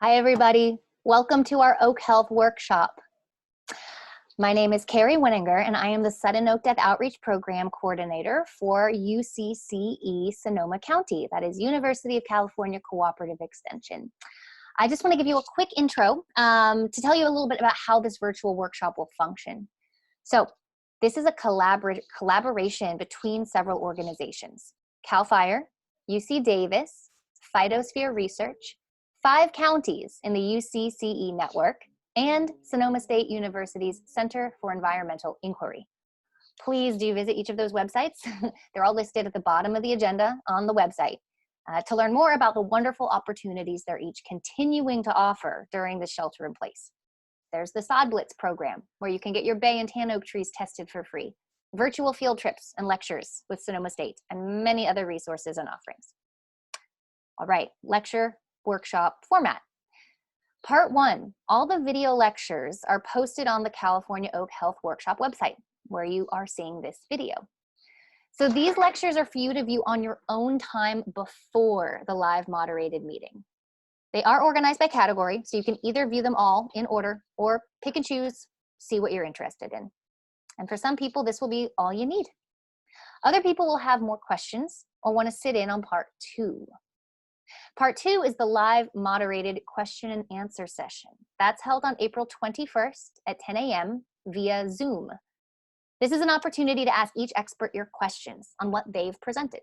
Hi, everybody. Welcome to our Oak Health Workshop. My name is Kerry Wininger, and I am the Sudden Oak Death Outreach Program Coordinator for UCCE Sonoma County. That is University of California Cooperative Extension. I just want to give you a quick intro to tell you a little bit about how this virtual workshop will function. So this is a collaboration between several organizations: CAL FIRE, UC Davis, Phytosphere Research, 5 counties in the UCCE network, and Sonoma State University's Center for Environmental Inquiry. Please do visit each of those websites. They're all listed at the bottom of the agenda on the website to learn more about the wonderful opportunities they're each continuing to offer during the shelter in place. There's the Sod Blitz program, where you can get your bay and tan oak trees tested for free, virtual field trips and lectures with Sonoma State, and many other resources and offerings. All right, lecture workshop format. Part 1, all the video lectures are posted on the California Oak Health Workshop website, where you are seeing this video. So these lectures are for you to view on your own time before the live moderated meeting. They are organized by category, so you can either view them all in order or pick and choose, see what you're interested in. And for some people, this will be all you need. Other people will have more questions or want to sit in on part 2. Part 2 is the live moderated question and answer session. That's held on April 21st at 10 a.m. via Zoom. This is an opportunity to ask each expert your questions on what they've presented.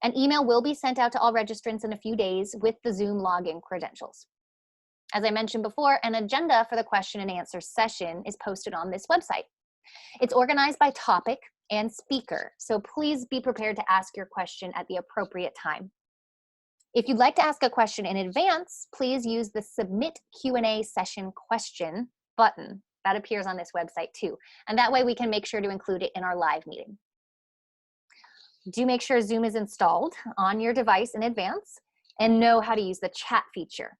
An email will be sent out to all registrants in a few days with the Zoom login credentials. As I mentioned before, an agenda for the question and answer session is posted on this website. It's organized by topic and speaker, so please be prepared to ask your question at the appropriate time. If you'd like to ask a question in advance, please use the Submit Q&A Session Question button. That appears on this website too, and that way we can make sure to include it in our live meeting. Do make sure Zoom is installed on your device in advance and know how to use the chat feature.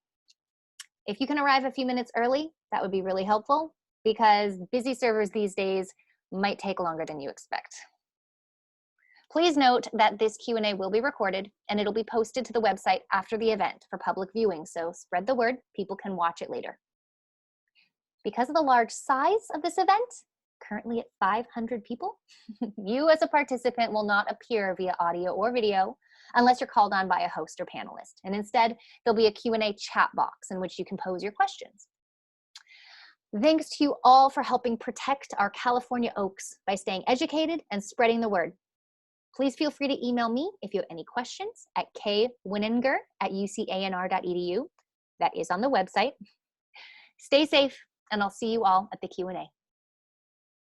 If you can arrive a few minutes early, that would be really helpful, because busy servers these days might take longer than you expect. Please note that this Q&A will be recorded and it'll be posted to the website after the event for public viewing, so spread the word, people can watch it later. Because of the large size of this event, currently at 500 people, you as a participant will not appear via audio or video unless you're called on by a host or panelist. And instead, there'll be a Q&A chat box in which you can pose your questions. Thanks to you all for helping protect our California oaks by staying educated and spreading the word. Please feel free to email me if you have any questions at kwininger@ucanr.edu. That is on the website. Stay safe, and I'll see you all at the Q&A.